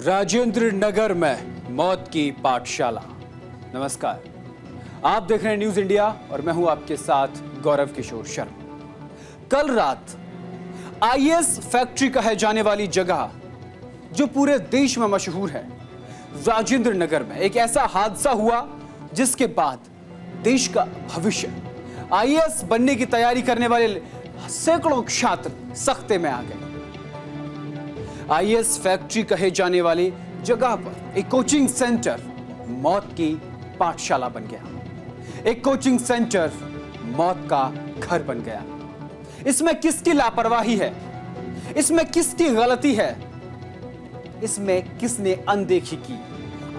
राजेंद्र नगर में मौत की पाठशाला। नमस्कार, आप देख रहे हैं न्यूज इंडिया और मैं हूं आपके साथ गौरव किशोर शर्मा। कल रात आईएएस फैक्ट्री कहे जाने वाली जगह जो पूरे देश में मशहूर है, राजेंद्र नगर में एक ऐसा हादसा हुआ जिसके बाद देश का भविष्य, आईएएस बनने की तैयारी करने वाले सैकड़ों छात्र सख्ते में आ गए। आईएएस फैक्ट्री कहे जाने वाली जगह पर एक कोचिंग सेंटर मौत की पाठशाला बन गया। एक कोचिंग सेंटर मौत का घर बन गया। इसमें किसकी लापरवाही है? इसमें किसकी गलती है? इसमें किसने अनदेखी की?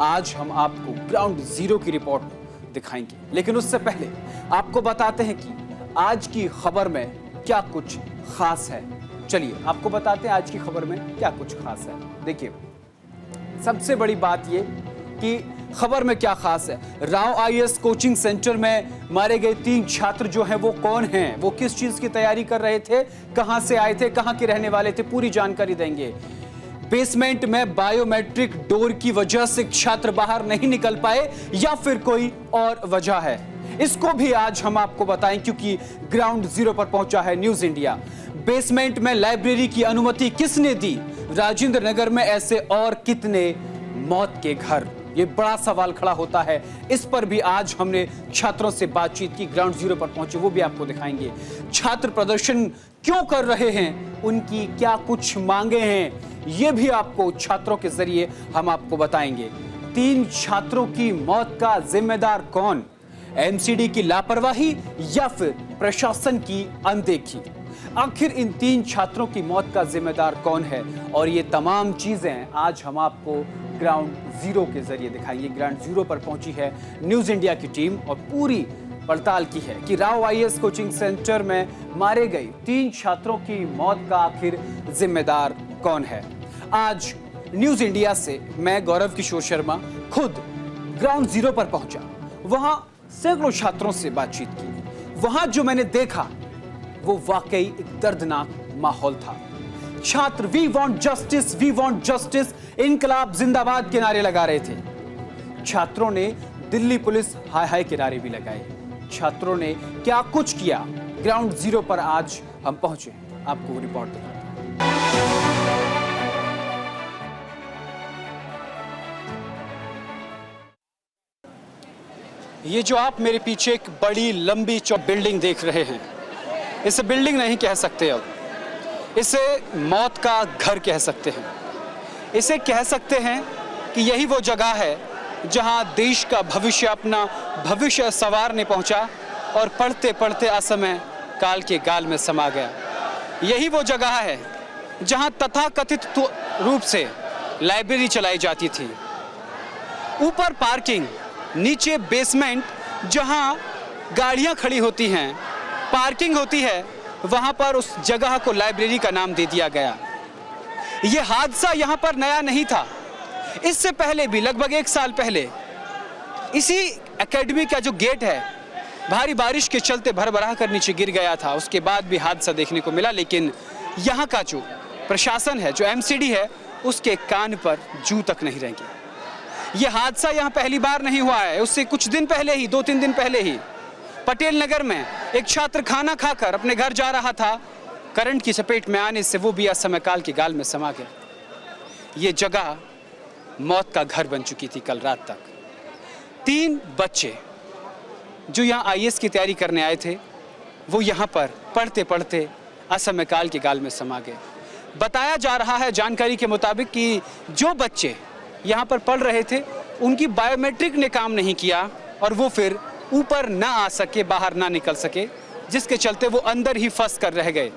आज हम आपको ग्राउंड जीरो की रिपोर्ट दिखाएंगे, लेकिन उससे पहले आपको बताते हैं कि आज की खबर में क्या कुछ खास है। चलिए आपको बताते हैं आज की खबर में क्या कुछ खास है। देखिए, सबसे बड़ी बात ये कि खबर में क्या खास है। राव आईएएस कोचिंग सेंटर में मारे गए 3 छात्र जो हैं वो कौन हैं, वो किस चीज की तैयारी कर रहे थे, कहां से आए थे, कहां के रहने वाले थे, पूरी जानकारी देंगे। बेसमेंट में बायोमेट्रिक डोर की वजह से छात्र बाहर नहीं निकल पाए या फिर कोई और वजह है, इसको भी आज हम आपको बताएं, क्योंकि ग्राउंड जीरो पर पहुंचा है न्यूज इंडिया। बेसमेंट में लाइब्रेरी की अनुमति किसने दी? राजेंद्र नगर में ऐसे और कितने मौत के घर, ये बड़ा सवाल खड़ा होता है। इस पर भी आज हमने छात्रों से बातचीत की, ग्राउंड जीरो पर पहुंचे, वो भी आपको दिखाएंगे। छात्र प्रदर्शन क्यों कर रहे हैं, उनकी क्या कुछ मांगे हैं, ये भी आपको छात्रों के जरिए हम आपको बताएंगे। 3 छात्रों की मौत का जिम्मेदार कौन? एमसीडी की लापरवाही या फिर प्रशासन की अनदेखी? आखिर इन 3 छात्रों की मौत का जिम्मेदार कौन है? और ये तमाम चीजें आज हम आपको ग्राउंड जीरो के जरिए दिखाएंगे। ग्राउंड जीरो पर पहुंची है न्यूज इंडिया की टीम और पूरी पड़ताल की है कि राव आईएएस कोचिंग सेंटर में मारे गए 3 छात्रों की मौत का आखिर जिम्मेदार कौन है। आज न्यूज इंडिया से मैं गौरव किशोर शर्मा खुद ग्राउंड जीरो पर पहुंचा, वहां सैकड़ों छात्रों से बातचीत की। वहां जो मैंने देखा वो वाकई एक दर्दनाक माहौल था। छात्र वी वांट जस्टिस, इनकलाब जिंदाबाद के नारे लगा रहे थे। छात्रों ने दिल्ली पुलिस हाय हाय के नारे भी लगाए। छात्रों ने क्या कुछ किया, ग्राउंड जीरो पर आज हम पहुंचे, आपको वो रिपोर्ट दिखाते हैं। ये जो आप मेरे पीछे एक बड़ी लंबी बिल्डिंग देख रहे हैं, इसे बिल्डिंग नहीं कह सकते, अब इसे मौत का घर कह सकते हैं। इसे कह सकते हैं कि यही वो जगह है जहां देश का भविष्य अपना भविष्य संवारने पहुंचा और पढ़ते पढ़ते असमय काल के गाल में समा गया। यही वो जगह है जहां तथाकथित रूप से लाइब्रेरी चलाई जाती थी। ऊपर पार्किंग, नीचे बेसमेंट, जहां गाड़ियां खड़ी होती हैं, पार्किंग होती है, वहां पर उस जगह को लाइब्रेरी का नाम दे दिया गया। यह हादसा यहां पर नया नहीं था। इससे पहले भी लगभग 1 साल पहले इसी एकेडमी का जो गेट है भारी बारिश के चलते भरभरा कर नीचे गिर गया था। उसके बाद भी हादसा देखने को मिला, लेकिन यहां का जो प्रशासन है, जो एमसीडी है, उसके कान पर जू तक नहीं रेंगे। यह हादसा यहां पहली बार नहीं हुआ है। उससे कुछ दिन पहले ही, 2-3 दिन पहले ही, पटेल नगर में एक छात्र खाना खाकर अपने घर जा रहा था, करंट की चपेट में आने से वो भी असमय काल के गाल में समा गया। ये जगह मौत का घर बन चुकी थी कल रात तक। 3 बच्चे जो यहाँ आईएएस की तैयारी करने आए थे, वो यहाँ पर पढ़ते पढ़ते असमय काल के गाल में समा गए। बताया जा रहा है जानकारी के मुताबिक कि जो बच्चे यहाँ पर पढ़ रहे थे, उनकी बायोमेट्रिक ने काम नहीं किया और वो फिर ऊपर ना आ सके, बाहर ना निकल सके, जिसके चलते वो अंदर ही फंस कर रह गए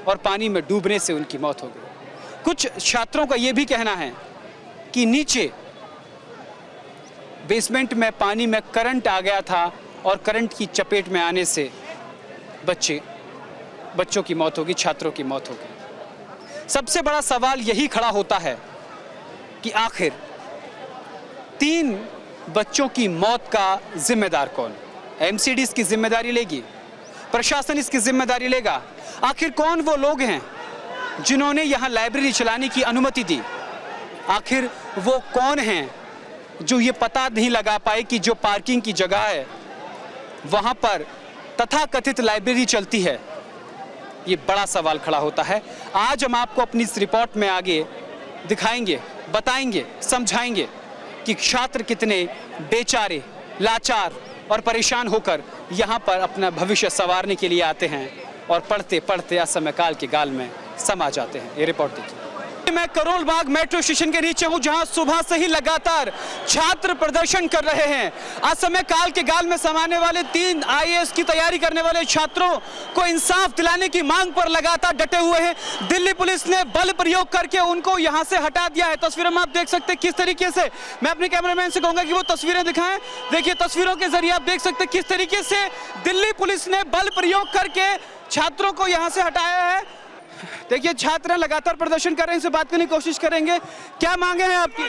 और पानी में डूबने से उनकी मौत हो गई। कुछ छात्रों का ये भी कहना है कि नीचे बेसमेंट में पानी में करंट आ गया था और करंट की चपेट में आने से बच्चों की मौत होगी, छात्रों की मौत होगी। सबसे बड़ा सवाल यही खड़ा होता है कि आखिर 3 बच्चों की मौत का जिम्मेदार कौन? एमसीडी इसकी जिम्मेदारी लेगी? प्रशासन इसकी जिम्मेदारी लेगा? आखिर कौन वो लोग हैं जिन्होंने यहाँ लाइब्रेरी चलाने की अनुमति दी? आखिर वो कौन हैं जो ये पता नहीं लगा पाए कि जो पार्किंग की जगह है वहाँ पर तथाकथित लाइब्रेरी चलती है। ये बड़ा सवाल खड़ा होता है। आज हम आपको अपनी इस रिपोर्ट में आगे दिखाएंगे, बताएंगे, समझाएंगे कि छात्र कितने बेचारे, लाचार और परेशान होकर यहाँ पर अपना भविष्य संवारने के लिए आते हैं और पढ़ते पढ़ते असमय काल के गाल में समा जाते हैं। ये रिपोर्ट देखिए। मैं करोल बाग मेट्रो स्टेशन के नीचे हूं, जहां सुबह से ही लगातार छात्र प्रदर्शन कर रहे हैं। असमय काल के गाल में समाने वाले 3 आईएएस की तैयारी करने वाले छात्रों को इंसाफ दिलाने की मांग पर लगातार डटे हुए हैं। दिल्ली पुलिस ने बल प्रयोग करके उनको यहां से हटा दिया है। तस्वीरों में आप देख सकते हैं किस तरीके से, मैं अपने कैमरामैन से कहूंगा कि वो तस्वीरें दिखाएं। देखिए तस्वीरों के जरिए आप देख सकते हैं किस तरीके से दिल्ली पुलिस ने बल प्रयोग करके छात्रों को यहां से हटाया है। देखिए छात्र लगातार प्रदर्शन कर रहे हैं, इनसे बात करने की कोशिश करेंगे। क्या मांगे हैं आपकी?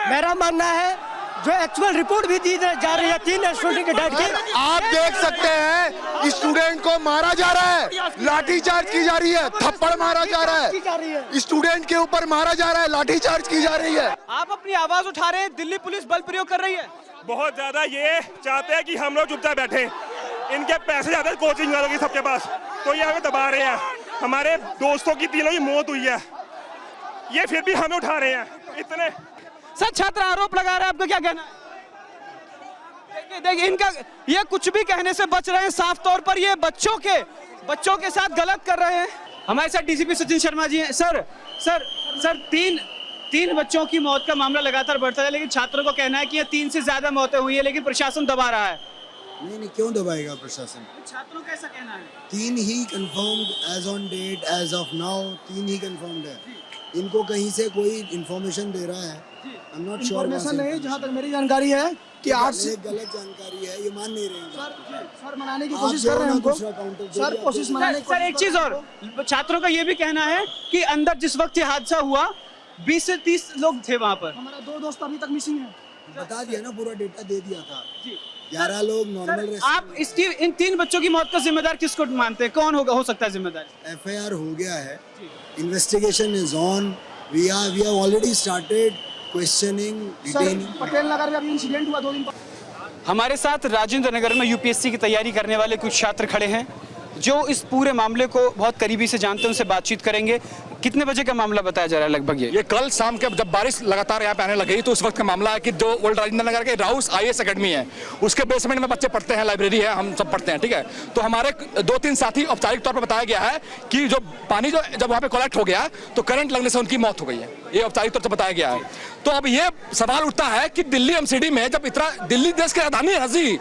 मेरा मानना है जो एक्चुअल रिपोर्ट भी दी जा रही है 3 स्टूडेंट के डेथ की। आप देख सकते हैं स्टूडेंट को मारा जा रहा है, लाठीचार्ज की जा रही है, थप्पड़ मारा जा रहा है, स्टूडेंट के ऊपर मारा जा रहा है, लाठीचार्ज की जा रही है। आप अपनी आवाज उठा रहे हैं, दिल्ली पुलिस बल प्रयोग कर रही है। बहुत ज्यादा ये चाहते हैं कि हम लोग चुपचाप बैठे, इनके पैसे ज्यादा है कोचिंग वालों के सबके पास, तो ये हमें दबा रहे हैं। हमारे दोस्तों की 3 की मौत हुई है, ये फिर भी हमें उठा रहे हैं इतने। सर छात्र आरोप लगा रहे हैं, आपका क्या कहना है? देखिए इनका ये कुछ भी कहने से बच रहे हैं, साफ तौर पर ये बच्चों के साथ गलत कर रहे हैं। हमारे साथ डीसीपी सचिन शर्मा जी हैं। सर तीन बच्चों की मौत का मामला लगातार बढ़ता है, लेकिन छात्रों को कहना है कि ये 3 से ज्यादा मौतें हुई है, लेकिन प्रशासन दबा रहा है। नहीं, क्यों दबाएगा प्रशासन? छात्रों का ऐसा कहना है। 3 ही confirmed as on date, as of now 3 ही कंफर्म्ड है। इनको कहीं से कोई इंफॉर्मेशन दे रहा है? I am not sure. Information नहीं, जहाँ तक मेरी जानकारी है कि 8 से गलत जानकारी है, ये मान नहीं रहे हैं। सर मनाने की कोशिश कर रहे हैं हमको। सर कोशिश मनाने की। सर एक चीज और, छात्रों का ये भी कहना है कि अंदर जिस वक्त ये हादसा हुआ 20 से 30 लोग थे वहाँ पर। हमारा 2 दोस्त अभी तक मिसिंग है। बता दिया ना, पूरा डेटा दे दिया था। 11 लोग नॉर्मल। आप इसकी इन 3 बच्चों की मौत का जिम्मेदार किसको मानते हैं? कौन हो सकता है जिम्मेदार? FIR हो गया है, investigation is on, we have already started questioning, detaining. Patel Nagar में अभी इंसिडेंट हुआ 2 दिन। हमारे साथ राजेंद्र नगर में यूपीएससी की तैयारी करने वाले कुछ छात्र खड़े हैं जो इस पूरे मामले को बहुत करीबी से जानते हैं, उनसे बातचीत करेंगे। कितने बजे का मामला बताया जा रहा है लगभग? ये कल शाम के जब बारिश लगातार यहाँ पे आने लगी तो उस वक्त का मामला है कि जो ओल्ड राजेंद्र नगर के राउस आईएएस एकेडमी है उसके बेसमेंट में बच्चे पढ़ते हैं, लाइब्रेरी है, हम सब पढ़ते हैं, ठीक है। तो हमारे 2-3 साथी औपचारिक तौर पर बताया गया है कि जो पानी जब वहाँ पे कलेक्ट हो गया तो करंट लगने से उनकी मौत हो गई है, ये औपचारिक तौर से बताया गया है। तो अब ये सवाल उठता है कि दिल्ली एमसीडी में जब इतना, दिल्ली देश की राजधानी है, हजी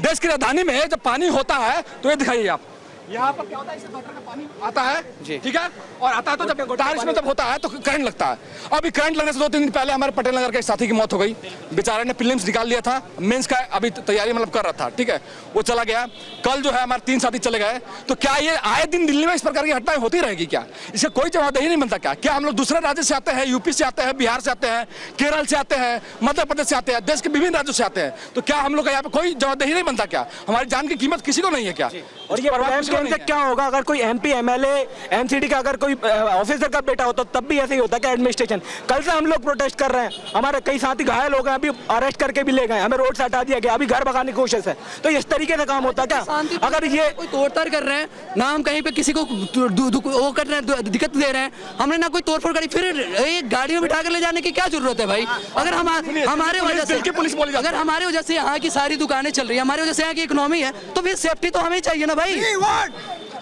देश की राजधानी में जब पानी होता है तो ये दिखाइए आप, यहाँ पर क्या होता है, इस गटर में पानी आता है, ठीक है, और आता है तो जब बारिश में जब होता है तो करंट लगता है। अभी करंट लगने से 2-3 दिन पहले हमारे पटेल नगर के साथी की मौत हो गई, बेचारे ने प्रीलिम्स निकाल लिया था, मेंस का अभी तैयारी मतलब कर रहा था, ठीक है, वो चला गया। कल जो है हमारे 3 साथी चले गए। तो क्या ये आए दिन दिल्ली में इस प्रकार की घटनाएं होती रहेगी क्या? इसका कोई जवाबदेही नहीं बनता क्या? क्या हम लोग दूसरे राज्य से आते हैं, यूपी से आते हैं, बिहार से आते हैं, केरल से आते हैं, मध्य प्रदेश से आते हैं, देश के विभिन्न राज्यों से आते हैं, तो क्या हम लोग का यहाँ पे कोई जवाबदेही नहीं बनता क्या? हमारी जान की कीमत किसी को नहीं है क्या? और ये क्या होगा अगर कोई MP MLA MCD का अगर कोई ऑफिसर का बेटा होता तब भी ऐसे ही होता क्या? एडमिनिस्ट्रेशन, कल से हम लोग प्रोटेस्ट कर रहे हैं, हमारे कई साथी घायल हो गए, अभी अरेस्ट करके भी ले गए, हमें रोड से हटा दिया गया, अभी घर भगाने की कोशिश है। तो इस तरीके से काम होता क्या? अगर ये कोई तोड़ताड़ कर रहे हैं ना, हम कहीं पे किसी को वो कर रहे हैं, दिक्कत दे रहे हैं, हमने ना कोई तोड़फोड़ करी, फिर एक गाड़ी में बिठा कर ले जाने की क्या जरूरत है भाई? अगर हमारे वजह से, अगर हमारे वजह से यहाँ की सारी दुकानें चल रही है, हमारी वजह से यहाँ की इकोनॉमी है, तो फिर सेफ्टी तो हमें चाहिए ना भाई,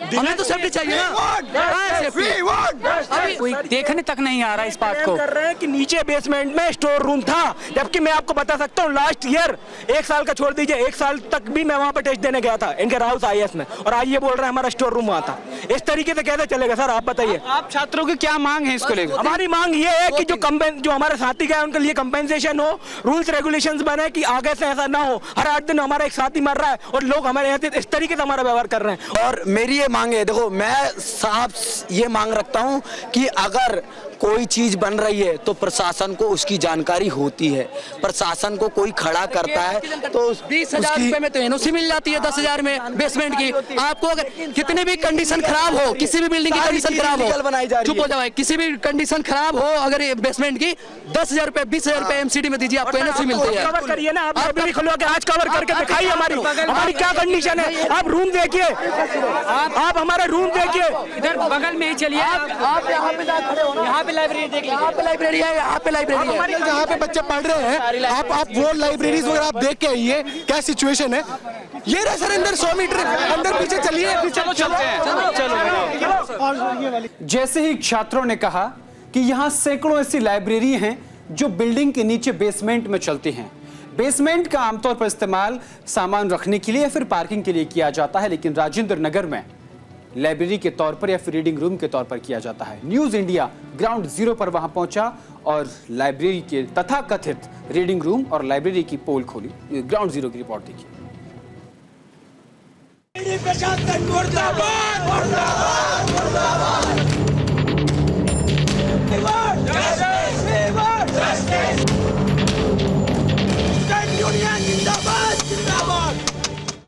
हमें तो सेफ्टी चाहिए ना। अभी कोई देखने तक नहीं आ रहा इस बात को। कर रहे हैं कि नीचे बेसमेंट में स्टोर रूम था, जबकि मैं आपको बता सकता हूँ लास्ट ईयर 1 साल का छोड़ दीजिए, 1 साल तक भी मैं वहाँ पे टेस्ट देने गया था इनके राउस आईएएस में, और आज ये बोल रहे हैं हमारा स्टोर रूम वहाँ था। इस तरीके से कैसे चलेगा सर, आप बताइए। आप छात्रों की क्या मांग है इसको लेकर? हमारी मांग ये है कि जो हमारे साथी गए उनके लिए कंपेंसेशन हो, रूल्स रेगुलेशंस बने कि आगे से ऐसा ना हो, हर 8 दिन हमारा एक साथी मर रहा है और लोग हमारे यहाँ से इस तरीके से हमारा व्यवहार कर रहे हैं। और मेरी ये मांग है, देखो मैं साफ ये मांग रखता हूँ कि अगर कोई चीज बन रही है तो प्रशासन को उसकी जानकारी होती है। प्रशासन को कोई खड़ा करता है तो 20,000 रुपए में तो एनओसी मिल जाती है, 10,000 में बेसमेंट की। आपको अगर कितनी भी कंडीशन खराब हो, किसी भी बिल्डिंग की कंडीशन खराब हो, चुप हो जाए, किसी भी कंडीशन खराब हो अगर ये बेसमेंट की 10,000 रुपए 20,000 रुपए एमसीडी में दीजिए, आपको एनओसी मिलती है। कवर करिए ना, आप अभी खुलवा के आज कवर करके दिखाइए हमारी क्या कंडीशन है। आप रूम देखिए, आप हमारा रूम देखिए, इधर बगल में ही चलिए। आप यहाँ पे खड़े हो ना, यहाँ पे लाइब्रेरी देख लीजिए, यहाँ पे लाइब्रेरी है, यहाँ पे लाइब्रेरी है। जहाँ पे बच्चे पढ़ रहे हैं आप वो लाइब्रेरीज वगैरह आप देख के आइए क्या सिचुएशन है। ये रहा सर अंदर 100 मीटर अंदर, पीछे चलिए। चलो चलते हैं। जैसे ही छात्रों ने कहा कि यहाँ सैकड़ों ऐसी लाइब्रेरी हैं जो बिल्डिंग के नीचे बेसमेंट में चलती हैं। बेसमेंट का आमतौर पर इस्तेमाल सामान रखने के लिए या फिर पार्किंग के लिए किया जाता है, लेकिन राजेंद्र नगर में लाइब्रेरी के तौर पर या फिर रीडिंग रूम के तौर पर किया जाता है। न्यूज इंडिया ग्राउंड जीरो पर वहां पहुंचा और लाइब्रेरी के तथाकथित रीडिंग रूम और लाइब्रेरी की पोल खोली। ग्राउंड जीरो की रिपोर्ट देखिए।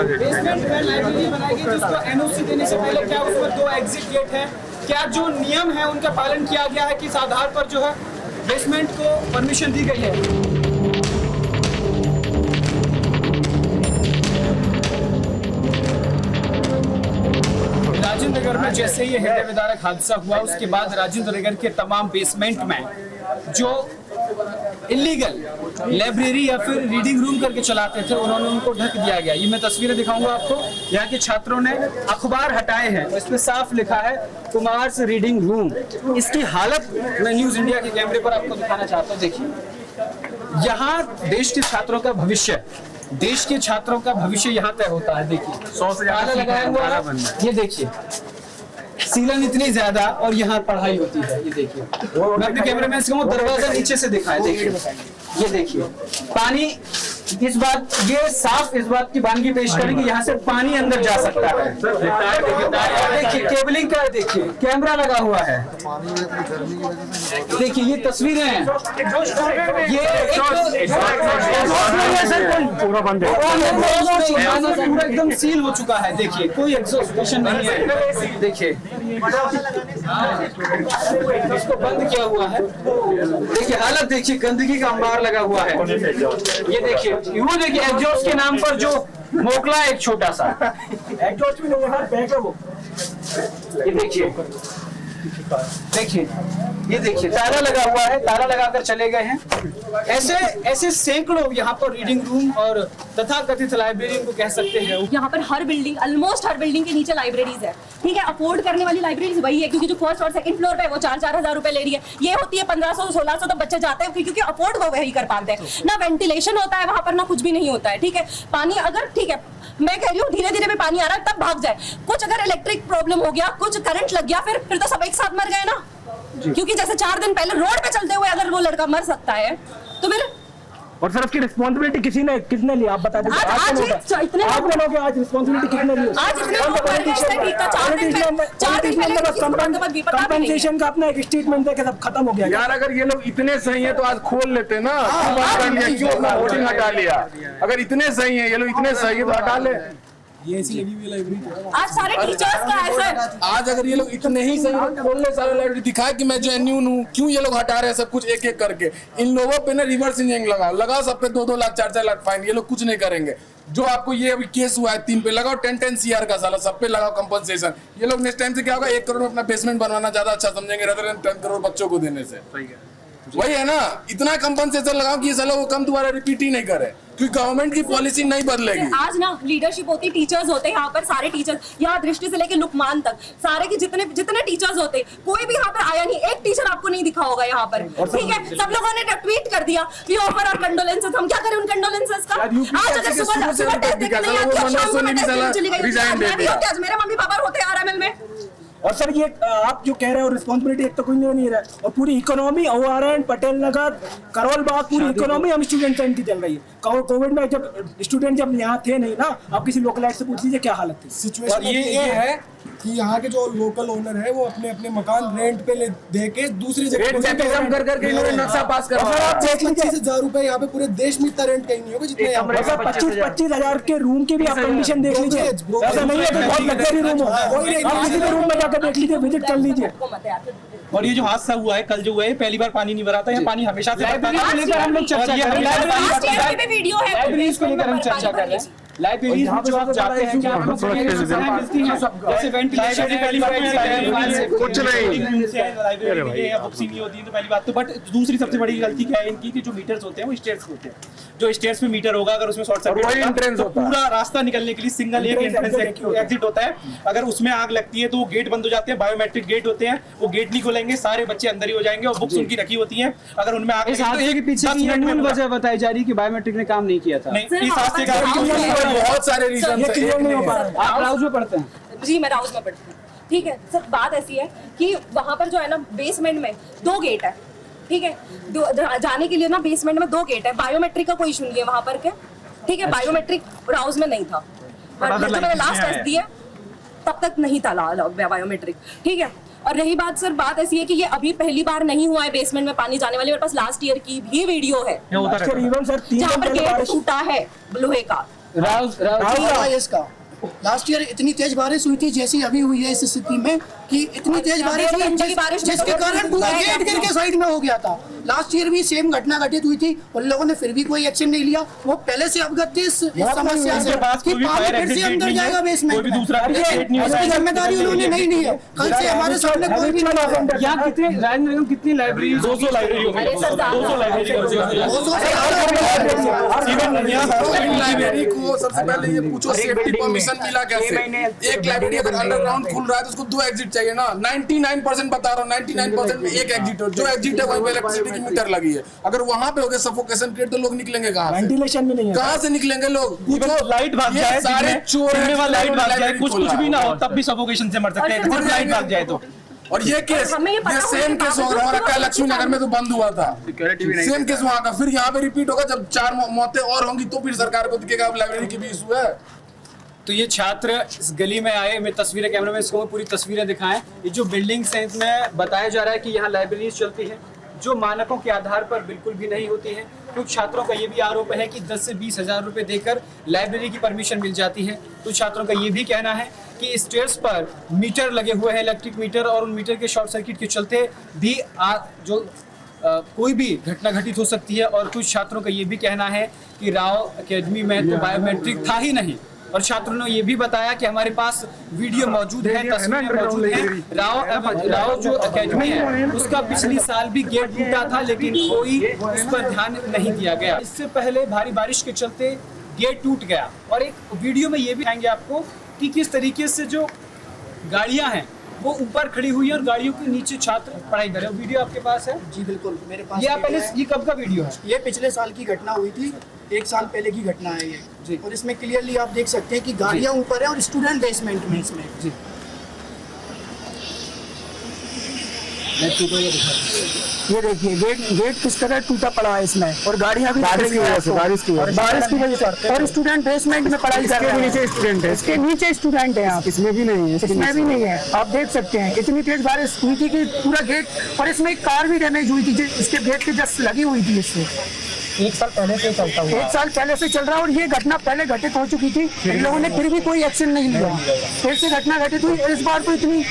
बेसमेंट में लाइब्रेरी बनाएगी जिसको एनओसी देने से पहले क्या उसमें 2 एग्जिट गेट है, क्या जो नियम है उनका पालन किया गया है, किस आधार पर जो है बेसमेंट को परमिशन दी गई है। राजेंद्र नगर में जैसे ही हृदय विदारक हादसा हुआ उसके बाद राजेंद्र नगर के तमाम बेसमेंट में जो इलीगल लाइब्रेरी या फिर रीडिंग रूम करके चलाते थे उन्होंने उनको ढक दिया गया। ये मैं तस्वीरें दिखाऊंगा आपको। यहाँ के छात्रों ने अखबार हटाए हैं, इसमें साफ लिखा है कुमार्स रीडिंग रूम। इसकी हालत मैं न्यूज इंडिया के कैमरे पर आपको दिखाना चाहता हूँ। देखिए यहाँ देश के छात्रों का भविष्य, देश के छात्रों का भविष्य यहाँ तय होता है। देखिए 100 से ज्यादा लगाया हुआ है, ये देखिए सीलन इतनी ज्यादा और यहाँ पढ़ाई होती है। ये देखिए मैं अपने कैमरामैन से कहूँ दरवाजा नीचे से दिखाए। देखिए ये देखिए पानी, इस बात ये साफ इस बात की बानगी पेश करें कि यहाँ से पानी अंदर जा सकता है। देखिए केबलिंग का, देखिए कैमरा लगा हुआ है, देखिए ये तस्वीरें हैं। ये पूरा बंद है, पूरा एकदम सील हो चुका है। देखिए कोई एग्जॉस्टेशन नहीं है। देखिए इसको बंद किया हुआ है। देखिए हालत देखिए, गंदगी का अंबार लगा हुआ है। ये देखिए वो देखिए एग्जॉस्ट के नाम पर जो मोकला एक छोटा सा एग्जॉस्ट भी नहीं है वो। ये देखिए देखिए ये देखिए ताला लगा हुआ है, ताला लगाकर चले गए हैं। ऐसे सैकड़ों यहाँ पर रीडिंग रूम और तथाकथित लाइब्रेरी को कह सकते हैं। यहाँ पर हर बिल्डिंग, ऑलमोस्ट हर बिल्डिंग के नीचे लाइब्रेरीज है। ठीक है, अफोर्ड करने वाली लाइब्रेरीज वही है, क्योंकि जो फर्स्ट और सेकंड फ्लोर पे है वो 4-4 हजार रुपए ले रही है। ये होती है 1500-1600 तो बच्चे जाते हैं क्योंकि अफोर्ड वो वही कर पाते हैं। ना वेंटिलेशन होता है वहां पर, ना कुछ भी नहीं होता है। ठीक है, पानी अगर, ठीक है मैं कह रही हूँ धीरे धीरे में पानी आ रहा है तब भाग जाए। कुछ अगर इलेक्ट्रिक प्रॉब्लम हो गया, कुछ करंट लग गया, फिर तो सब एक साथ मर गए ना। क्योंकि जैसे 4 दिन पहले रोड पे चलते हुए अगर वो लड़का मर सकता है तो फिर, और सर उसकी रिस्पॉन्सिबिलिटी किसने ली आप बता दीजिए। आज रिस्पॉन्सिबिलिटी किसने ली? कंपनसेशन का अपना एक स्टेटमेंट देके सब खत्म हो गया। यार अगर ये लोग इतने सही है तो आज खोल लेते ना, क्यों अपना होर्डिंग हटा लिया? अगर इतने सही है ये लोग, इतने सही है तो हटा ले। ये ऐसी लगी हुई लाइब्रेरी आज सारे टीचर्स का है सर। आज अगर ये लोग इतने ही सही है खोल ले सारे लाइब्रेरी, दिखाए कि मैं जेन्युइन हूँ। क्यों ये लोग हटा रहे हैं सब कुछ एक एक करके? इन लोगों पे ना रिवर्स इंजीनियरिंग लगाओ सब पे 2-2 लाख 4-4 लाख फाइन। ये लोग कुछ नहीं करेंगे। जो आपको ये अभी केस हुआ है 3 पे लगाओ, 10 CR का साला सब पे लगाओ कंपनसेशन। ये लोग नेक्स्ट टाइम से क्या होगा, 1 करोड़ में अपना बेसमेंट बनवाना ज्यादा अच्छा समझेंगे rather than 10 करोड़ बच्चों को देने से। सही है, वही है ना, इतना कंपनसेशन लगाओ कि ये साला वो कम दोबारा रिपीट ही नहीं करे, क्योंकि गवर्नमेंट की पॉलिसी नहीं बदलेगी। आज ना लीडरशिप होती, टीचर्स होते हैं यहाँ पर, सारे टीचर्स यहाँ दृष्टि से लेके लुकमान तक सारे के जितने टीचर्स होते, कोई भी यहाँ पर आया नहीं। एक टीचर आपको नहीं दिखा होगा यहाँ पर। ठीक है, सब लोगों ने ट्वीट कर दिया वी ऑफर और कंडोलेंसेस। हम क्या करें उन कंडोलेंसेस का? आज अगर सुबह मेरे मम्मी पापा होते RML में। और सर ये आप जो कह रहे हो रिस्पॉन्सिबिलिटी एक तो कोई नहीं रहा है, और पूरी इकोनॉमी ORN, पटेल नगर, करोल बाग, पूरी इकोनॉमी हम स्टूडेंट की चल रही है। कोविड में जब स्टूडेंट जब यहाँ थे नहीं ना, आप किसी लोकलाइट से पूछ लीजिए क्या हालत थी। सिचुएशन ये है कि यहाँ के जो लोकल ओनर है वो अपने अपने मकान रेंट पे दे के दूसरी जगह कर करके इन्होंने नक्शा पास करा। आप 25,000 रुपए यहाँ पे पूरे देश में इतना रेंट कहीं नहीं होगा जितने यहाँ पे। 25,000 के रूम के भी आप कंडीशन देख लीजिए, ऐसा नहीं है कि बहुत लग्जरी रूम हो, आप किसी भी रूम में जाकर देख लीजिए, विजिट कर लीजिए। और ये जो हादसा हुआ है कल जो हुआ है, पहली बार पानी नहीं भरा था, यहाँ पानी हमेशा से भरता है। हम लोग चर्चा कर रहे हैं, वीडियो है लाइब्रेरीज को लेकर हम चर्चा कर रहे हैं। लाइब्रेरीज में जो आप जाते हैं क्या आपको सुविधाएं मिलती हैं? जैसे वेंटिलेशन की पहली बात कुछ नहीं लाइब्रेरी या बुक्स ही नहीं होती है तो पहली बात तो। बट दूसरी सबसे बड़ी गलती क्या है इनकी कि जो मीटर्स होते हैं वो स्टेयर्स होते हैं। जो स्टेयर्स पे मीटर होगा अगर उसमें शॉर्ट सर्किट तो पूरा रास्ता निकलने के लिए सिंगल एक एंट्रेंस एग्जिट होता है, अगर उसमें आग लगती है तो वो गेट बंद हो जाते हैं। बायोमेट्रिक गेट होते हैं, वो गेट नहीं खोलेंगे, सारे बच्चे अंदर ही हो जाएंगे और बुक्स उनकी रखी होती हैं। अगर उनमें आग के पीछे की मूल वजह बताई जा रही है कि बायोमेट्रिक ने काम नहीं किया था। नहीं, इस हादसे का बहुत सारे रीजन नहीं हो पा रहा। आप राउज में पढ़ते हैं? जी मैं राउस में पढ़ती हूँ। ठीक है सर, बात ऐसी है कि वहाँ पर जो है ना बेसमेंट में 2 गेट है। ठीक है, जाने के लिए ना बेसमेंट में 2 गेट है। बायोमेट्रिक का कोई इशू नहीं है वहाँ पर के। ठीक है, बायोमेट्रिक राउस में नहीं था, जब मैंने लास्ट टेस्ट दिया तब तक नहीं था बायोमेट्रिक। ठीक है, और रही बात सर, बात ऐसी है कि ये अभी पहली बार नहीं हुआ है बेसमेंट में पानी जाने वाली। मेरे पास लास्ट ईयर की भी वीडियो है जहाँ पर गेट टूटा है लोहे का। इसका लास्ट ईयर इतनी तेज बारिश हुई थी जैसी अभी हुई है इस स्थिति में कि इतनी तेज बारिश हुई जिसके कारण पूरा गेट गिर के साइड में हो गया था। लास्ट ईयर भी सेम घटना घटित हुई थी, उन लोगों ने फिर भी कोई एक्शन नहीं लिया। वो पहले से अवगत थे इस समस्या से कि पानी फिर से अंदर जाएगा बेसमेंट में, इसकी जिम्मेदारी उन्होंने नहीं ली है। कल से हमारे सामने कोई भी नहीं। यहाँ कितने राजेंद्र नगर कितनी लाइब्रेरी? 200 लाइब्रेरी को सबसे पहले ये पूछो सेफ्टी परमिशन मिला कैसे? एक लाइब्रेरी अगर अंडरग्राउंड खुल रहा है तो उसको 2 एग्जिट चाहिए ना। 99% बता रहा हूँ, 99% में एक एग्जिट हो। जो एग्जिट है वहीं पे इलेक्ट्रिसिटी की मीटर लगी है। अगर वहाँ पे हो गया सफोकेशन क्रिएट तो लोग निकलेंगे कहाँ से? वेंटिलेशन भी नहीं है, कहाँ से निकलेंगे लोग? पूछो, लाइट भाग जाए, सारे चोर हैं, लाइट भाग जाए, कुछ भी ना हो तब भी सफोकेशन से मर सकते हैं, लाइट भाग जाए तो। और ये केस ये सेम केस हो रहा है लक्ष्मी नगर में तो बंद हुआ था, सेम केस वहाँ का फिर यहाँ पे रिपीट होगा। जब 4 मौतें और होंगी तो फिर सरकार को दिखेगा अब लाइब्रेरी की भी इशू है। तो ये छात्र इस गली में आए, मैं तस्वीरें कैमरा में इसको पूरी तस्वीरें दिखाएं। ये जो बिल्डिंग्स हैं इसमें बताया जा रहा है कि यहाँ लाइब्रेरीज चलती है जो मानकों के आधार पर बिल्कुल भी नहीं होती है। कुछ छात्रों का ये भी आरोप है कि 10 से 20 हज़ार रुपये देकर लाइब्रेरी की परमिशन मिल जाती है। कुछ छात्रों का ये भी कहना है कि स्टेयर्स पर मीटर लगे हुए हैं, इलेक्ट्रिक मीटर, और उन मीटर के शॉर्ट सर्किट के चलते भी कोई भी घटना घटित हो सकती है। और कुछ छात्रों का ये भी कहना है कि राव एकेडमी में तो बायोमेट्रिक था ही नहीं। और छात्रों ने ये भी बताया कि हमारे पास वीडियो मौजूद है, तस्वीरें मौजूद हैं। राव जो एकेडमी है उसका पिछली साल भी गेट टूटा था लेकिन कोई उस पर ध्यान नहीं दिया गया। इससे पहले भारी बारिश के चलते गेट टूट गया। और एक वीडियो में ये भी दिखाएंगे आपको कि किस तरीके से जो गाड़ियां हैं वो ऊपर खड़ी हुई है और गाड़ियों के नीचे छात्र पढ़ाई कर रहे हैं। वीडियो आपके पास है? जी बिल्कुल मेरे पास। ये कब का वीडियो है? ये पिछले साल की घटना हुई थी, 1 साल पहले की घटना है ये जी। और इसमें क्लियरली आप देख सकते हैं कि गाड़ियां ऊपर है और स्टूडेंट बेसमेंट में इसमें जी। ये देखिए गेट किस तरह टूटा पड़ा है इसमें, और गाड़ियां भी बारिश की वजह से और स्टूडेंट बेसमेंट में पढ़ाई कर रहे हैं। नीचे स्टूडेंट है, इसके नीचे स्टूडेंट है, इसमें भी नहीं है, इसमें भी नहीं है। आप देख सकते हैं इतनी तेज बारिश हुई थी कि पूरा गेट, और इसमें एक कार भी डैमेज हुई थी इसके गेट के जस्ट लगी हुई थी। इससे 1 साल पहले से चलता हुआ, 1 साल पहले से चल रहा है और ये घटना पहले घटित हो चुकी थी। इन लोगों ने फिर भी कोई एक्शन नहीं लिया, फिर से घटना घटित हुई। और इस बार तो इतनी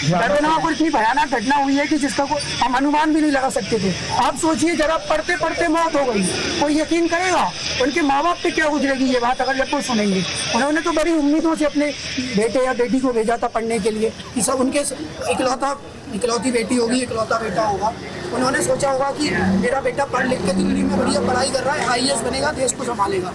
दर्दनाक और इतनी भयानक घटना हुई है कि जिसका हम अनुमान भी नहीं लगा सकते थे। आप सोचिए जरा, पढ़ते पढ़ते मौत हो गई, कोई यकीन करेगा? उनके माँ बाप पे क्या गुजरेगी ये बात अगर जब कोई सुनेंगे। उन्होंने तो बड़ी उम्मीदों से अपने बेटे या बेटी को भेजा था पढ़ने के लिए कि सब उनके इकलौती बेटी होगी, इकलौता बेटा होगा। उन्होंने सोचा होगा कि मेरा बेटा पढ़ लिख के दिल्ली में बढ़िया पढ़ाई कर रहा है, IAS बनेगा, देश को संभालेगा।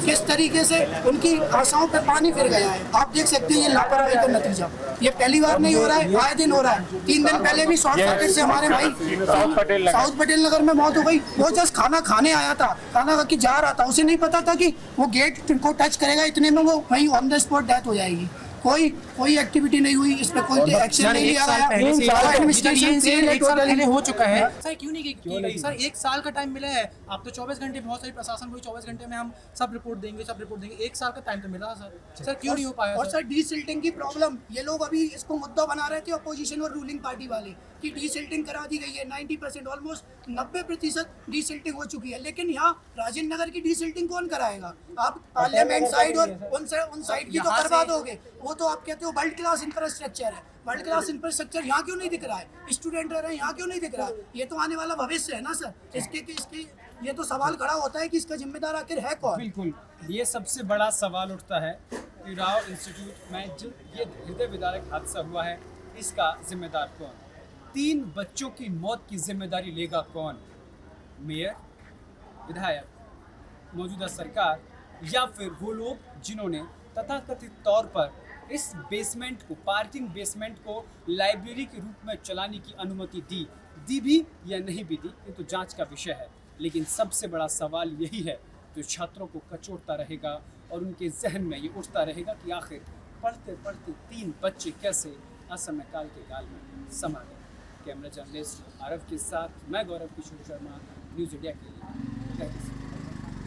किस तरीके से उनकी आशाओं पे पानी फिर गया है। आप देख सकते हैं ये लापरवाही का नतीजा। ये पहली बार नहीं हो रहा है, आए दिन हो रहा है। 3 दिन पहले भी शॉर्ट सर्किट से हमारे भाई साउथ पटेल नगर में मौत हो गई। वो जस्ट खाना खाने आया था, खाना खा के जा रहा था, उसे नहीं पता था कि वो गेट को टच करेगा, इतने में वो वहीं ऑन द स्पॉट डेथ हो जाएगी। कोई कोई एक्टिविटी नहीं हुई, इस पर कोई एक्शन नहीं लिया गया। एडमिनिस्ट्रेशन हो चुका है सर, क्यों नहीं की गई सर? 1 साल का टाइम मिला है, आप तो 24 घंटे, बहुत सारी प्रशासन को 24 घंटे में हम सब रिपोर्ट देंगे, 1 साल का टाइम तो मिला सर क्यों नहीं हो पाया? और सर डीसिल्टिंग की प्रॉब्लम, ये लोग अभी इसको मुद्दा बना रहे थे अपोजिशन और रूलिंग पार्टी वाले कि डीसिल्टिंग करा दी गई है, 90% ऑलमोस्ट 90% डीसिल्टिंग हो चुकी है। लेकिन यहाँ राजेंद्र नगर की डीसिल्टिंग कौन कराएगा? आप पार्लियामेंट साइड और उन साइड की तो करवा दोगे, वो तो आप कहते हो वर्ल्ड क्लास इंफ्रास्ट्रक्चर है। वर्ल्ड क्लास इंफ्रास्ट्रक्चर यहाँ क्यों नहीं दिख रहा है? स्टूडेंट रह रहे हैं, यहाँ क्यों नहीं दिख रहा है? ये तो आने वाला भविष्य है ना सर। इसके ये तो सवाल खड़ा होता है कि इसका जिम्मेदार आखिर है कौन? बिल्कुल, ये सबसे बड़ा सवाल उठता है कि राव इंस्टीट्यूट में जो ये हृदय विदारक हादसा हुआ है, इसका जिम्मेदार कौन? 3 बच्चों की मौत की जिम्मेदारी लेगा कौन? मेयर, विधायक, मौजूदा सरकार, या फिर वो लोग जिन्होंने तथाकथित तौर पर इस बेसमेंट को, पार्किंग बेसमेंट को लाइब्रेरी के रूप में चलाने की अनुमति दी भी या नहीं भी दी, ये तो जांच का विषय है। लेकिन सबसे बड़ा सवाल यही है जो छात्रों को कचोटता रहेगा और उनके जहन में ये उठता रहेगा कि आखिर पढ़ते पढ़ते 3 बच्चे कैसे असमय काल के गाल में समा गए। कैमरा जर्नलिस्ट आरव के साथ मैं गौरव किशोर शर्मा, न्यूज़ इंडिया के लिए दिल्ली से।